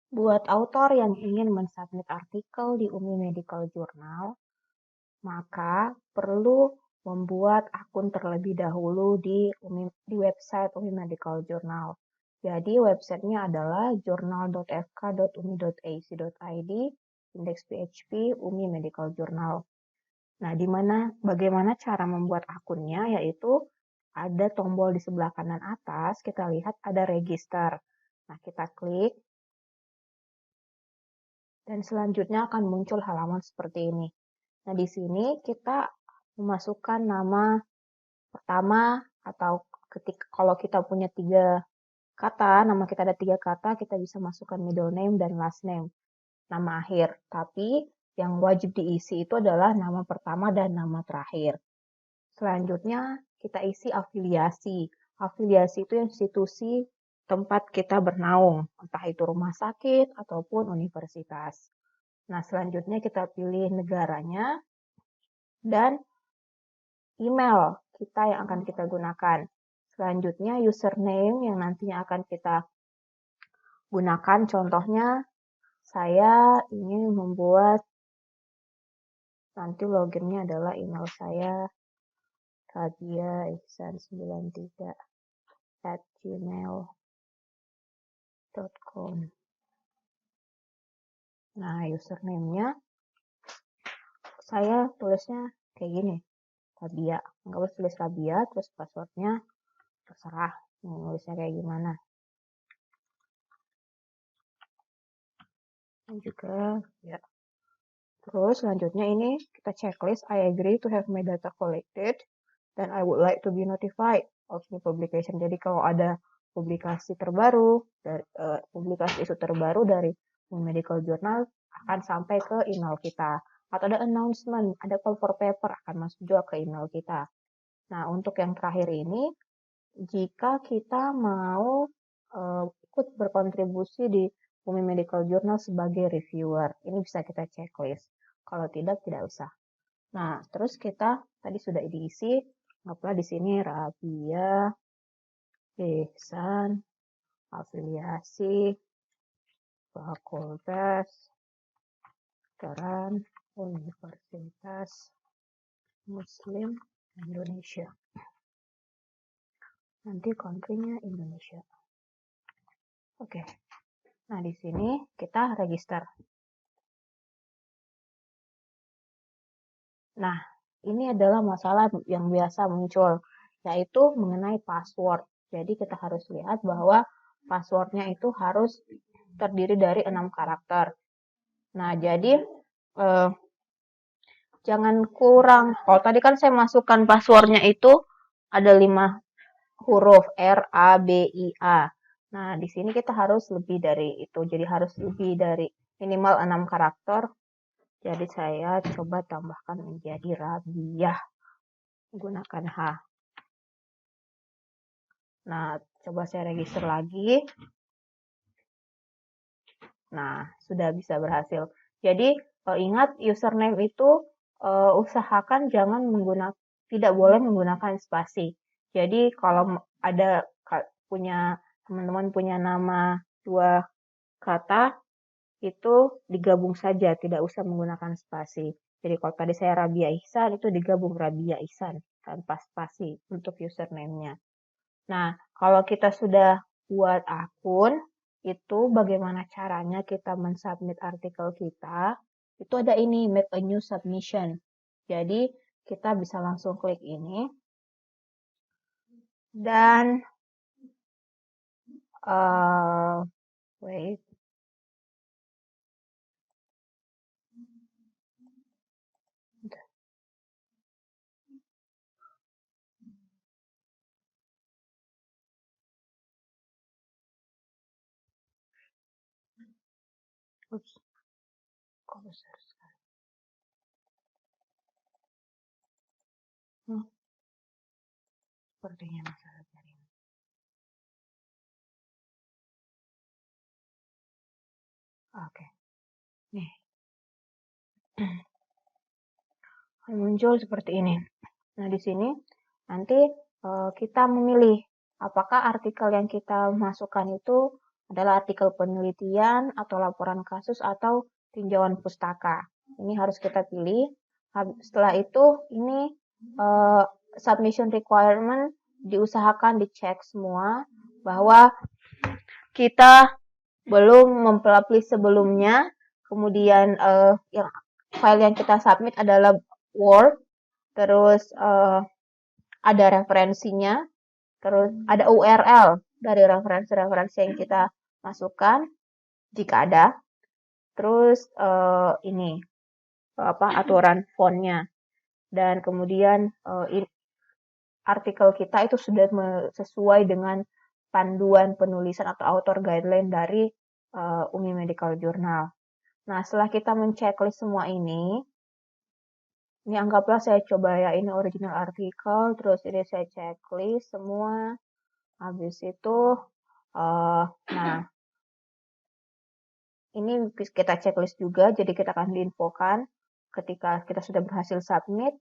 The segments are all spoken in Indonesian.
Buat autor yang ingin mensubmit artikel di UMI Medical Journal, maka perlu membuat akun terlebih dahulu di website UMI Medical Journal. Jadi websitenya adalah journal.fk.umi.ac.id indeks PHP UMI Medical Journal. Nah, bagaimana cara membuat akunnya, yaitu ada tombol di sebelah kanan atas, kita lihat ada register. Nah, kita klik, dan selanjutnya akan muncul halaman seperti ini. Nah, di sini kita memasukkan nama pertama, atau kalau kita punya 3 kata, nama kita ada 3 kata, kita bisa masukkan middle name dan last name, nama akhir. Tapi yang wajib diisi itu adalah nama pertama dan nama terakhir. Selanjutnya kita isi afiliasi. Afiliasi itu institusi tempat kita bernaung, entah itu rumah sakit ataupun universitas. Nah, selanjutnya kita pilih negaranya dan email kita yang akan kita gunakan. Selanjutnya username yang nantinya akan kita gunakan. Contohnya, saya ingin membuat, nanti loginnya adalah email saya, rabiaihsan93@gmail.com. Nah, username-nya saya tulisnya kayak gini, Rabia. Nggak boleh tulis Rabia, terus passwordnya terserah nulisnya kayak gimana. Dan juga ya. Terus selanjutnya ini kita checklist, I agree to have my data collected, dan I would like to be notified of new publication. Jadi kalau ada publikasi terbaru, publikasi isu terbaru dari medical journal akan sampai ke email kita. Atau ada announcement, ada call for paper akan masuk juga ke email kita. Nah, untuk yang terakhir ini, jika kita mau ikut berkontribusi di UMI Medical Journal sebagai reviewer, ini bisa kita checklist. Kalau tidak usah. Nah, terus kita tadi sudah diisi, anggaplah di sini Rabia Ihsan, afiliasi, Fakultas Kedokteran Universitas Muslim Indonesia. Nanti country-nya Indonesia. Oke. Nah, di sini kita register. Nah, ini adalah masalah yang biasa muncul, yaitu mengenai password. Jadi kita harus lihat bahwa passwordnya itu harus terdiri dari 6 karakter. Nah, jadi jangan kurang. Kalau tadi kan saya masukkan passwordnya itu ada 5 huruf R, A, B, I, A. Nah, di sini kita harus lebih dari itu. Jadi harus lebih dari minimal 6 karakter. Jadi saya coba tambahkan menjadi Rabiah. Gunakan H. Nah, coba saya register lagi. Nah, sudah bisa berhasil. Jadi, ingat username itu usahakan tidak boleh menggunakan spasi. Jadi, kalau ada teman-teman punya nama 2 kata, itu digabung saja, tidak usah menggunakan spasi. Jadi, kalau tadi saya Rabia Ihsan, itu digabung Rabia Ihsan tanpa spasi untuk username-nya. Nah, kalau kita sudah buat akun, itu bagaimana caranya kita mensubmit artikel kita, itu ada ini, make a new submission. Jadi, kita bisa langsung klik ini, dan wait, oops, kok besar sekali. Sepertinya masalah jaringan. Oke, nih. Muncul seperti ini. Nah, di sini nanti kita memilih apakah artikel yang kita masukkan itu adalah artikel penelitian atau laporan kasus atau tinjauan pustaka. Ini harus kita pilih. Setelah itu ini submission requirement diusahakan dicek semua bahwa kita belum mempublish sebelumnya. Kemudian yang file yang kita submit adalah Word, terus ada referensinya, terus ada URL dari referensi-referensi yang kita masukkan jika ada. Terus ini aturan fontnya, dan kemudian artikel kita itu sudah sesuai dengan panduan penulisan atau author guideline dari UMI Medical Journal. Nah, setelah kita menceklis semua ini anggaplah saya coba ya, ini original artikel, terus ini saya checklist semua. Habis itu, nah, ini kita checklist juga, jadi kita akan diinfokan ketika kita sudah berhasil submit,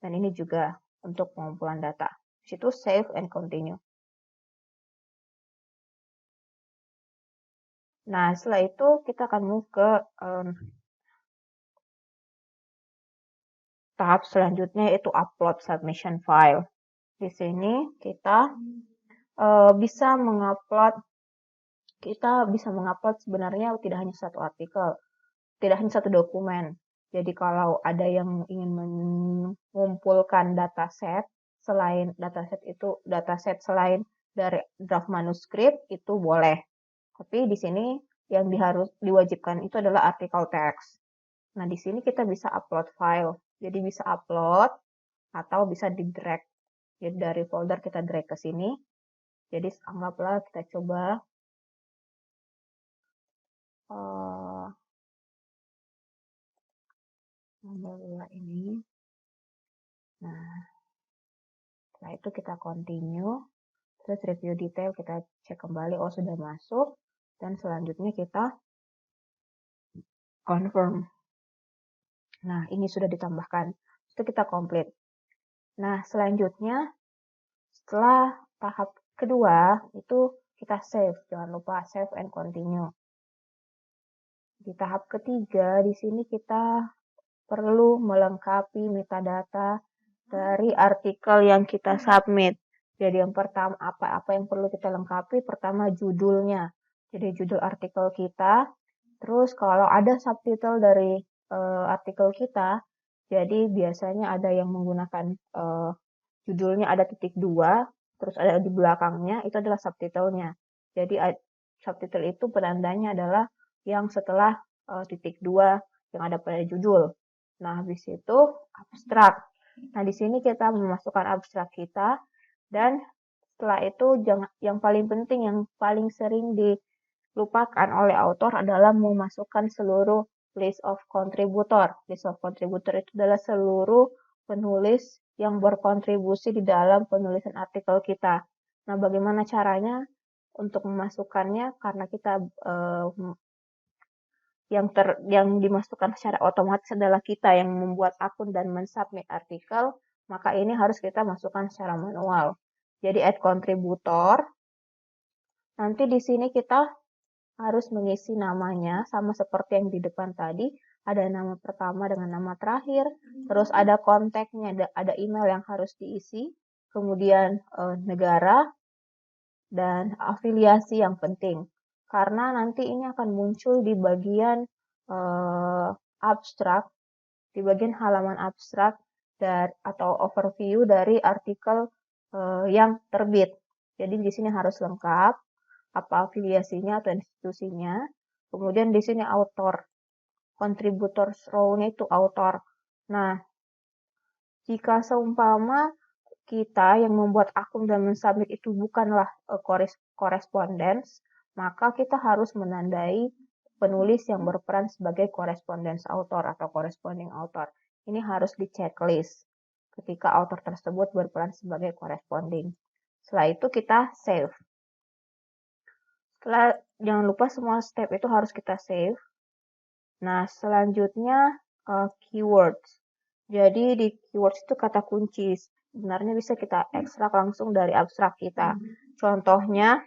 dan ini juga untuk pengumpulan data. Di situ save and continue. Nah, setelah itu kita akan move ke tahap selanjutnya, yaitu upload submission file. Di sini kita bisa mengupload sebenarnya tidak hanya satu artikel, tidak hanya satu dokumen. Jadi kalau ada yang ingin mengumpulkan dataset selain selain dari draft manuskrip itu boleh. Tapi di sini yang diwajibkan itu adalah artikel teks. Nah, di sini kita bisa upload file. Jadi bisa upload atau bisa di drag. Jadi dari folder kita drag ke sini. Jadi anggaplah kita coba nomor ini. Nah, setelah itu kita continue. Terus review detail kita cek kembali, oh sudah masuk. Dan selanjutnya kita confirm. Nah, ini sudah ditambahkan. Itu kita complete. Nah, selanjutnya setelah tahap kedua itu kita save. Jangan lupa save and continue. Di tahap ketiga, di sini kita perlu melengkapi metadata dari artikel yang kita submit. Jadi yang pertama, apa yang perlu kita lengkapi? Pertama, judulnya. Jadi judul artikel kita. Terus kalau ada subtitle dari artikel kita, jadi biasanya ada yang menggunakan judulnya ada titik 2, terus ada di belakangnya, itu adalah subtitlenya. Jadi subtitle itu penandanya adalah yang setelah titik 2 yang ada pada judul. Nah, habis itu abstrak. Nah, di sini kita memasukkan abstrak kita, dan setelah itu yang paling penting, yang paling sering dilupakan oleh author adalah memasukkan seluruh list of contributor. List of contributor itu adalah seluruh penulis yang berkontribusi di dalam penulisan artikel kita. Nah, bagaimana caranya untuk memasukkannya? Karena kita yang dimasukkan secara otomatis adalah kita yang membuat akun dan mensubmit artikel, maka ini harus kita masukkan secara manual. Jadi add contributor. Nanti di sini kita harus mengisi namanya sama seperti yang di depan tadi. Ada nama pertama dengan nama terakhir, terus ada kontaknya, ada email yang harus diisi, kemudian negara, dan afiliasi yang penting. Karena nanti ini akan muncul di bagian abstrak, di bagian halaman abstrak atau overview dari artikel yang terbit. Jadi di sini harus lengkap apa afiliasinya atau institusinya. Kemudian di sini author, contributors row-nya itu author. Nah, jika seumpama kita yang membuat akun dan mensubmit itu bukanlah correspondence, maka kita harus menandai penulis yang berperan sebagai correspondence author atau corresponding author. Ini harus di checklist ketika author tersebut berperan sebagai corresponding. Setelah itu kita save. Jangan lupa semua step itu harus kita save. Nah, selanjutnya keywords. Jadi di keywords itu kata kunci. Sebenarnya bisa kita ekstrak langsung dari abstrak kita. Contohnya,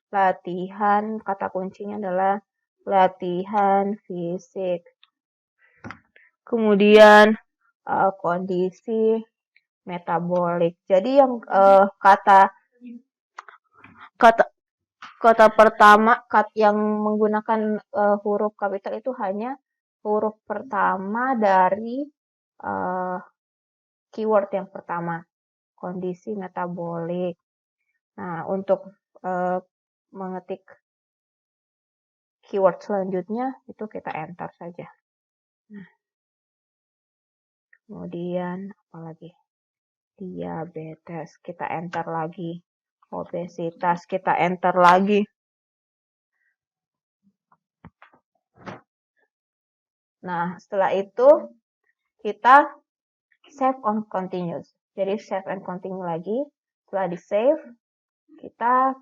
latihan, kata kuncinya adalah latihan fisik. Kemudian kondisi metabolik. Jadi yang kata pertama yang menggunakan huruf kapital itu hanya huruf pertama dari keyword yang pertama, kondisi metabolik. Nah, untuk mengetik keyword selanjutnya itu kita enter saja. Nah, kemudian apalagi? Diabetes, kita enter lagi. Obesitas, kita enter lagi. Nah, setelah itu kita save on continuous. Jadi save and continue lagi. Setelah di save, kita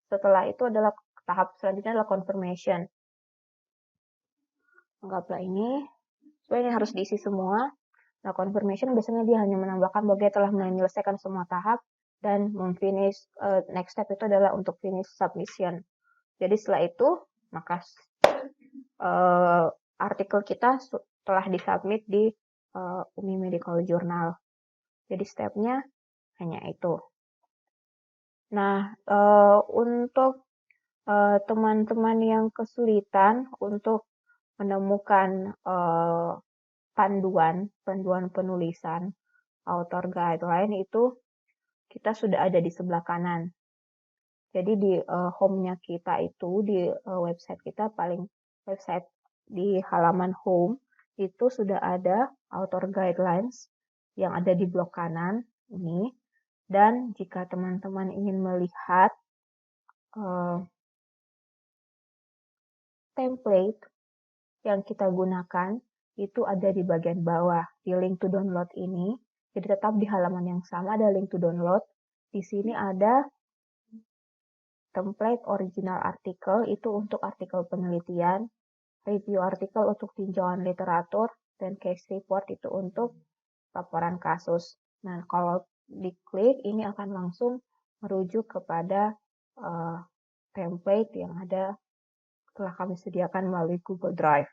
setelah itu adalah tahap selanjutnya adalah confirmation. Anggaplah ini, sebenarnya harus diisi semua. Nah, confirmation biasanya dia hanya menambahkan bahwa dia telah menyelesaikan semua tahap dan memfinish. Next step itu adalah untuk finish submission. Jadi setelah itu, maka artikel kita telah disubmit di UMI Medical Journal. Jadi stepnya hanya itu. Nah, untuk teman-teman yang kesulitan untuk menemukan panduan penulisan author guideline itu kita sudah ada di sebelah kanan. Jadi di home-nya kita itu di website kita website di halaman home itu sudah ada author guidelines yang ada di blok kanan ini. Dan jika teman-teman ingin melihat template yang kita gunakan itu ada di bagian bawah di link to download ini. Jadi tetap di halaman yang sama ada link to download. Di sini ada template original artikel itu untuk artikel penelitian, review artikel untuk tinjauan literatur, dan case report itu untuk laporan kasus. Nah, kalau diklik ini akan langsung merujuk kepada template yang telah kami sediakan melalui Google Drive.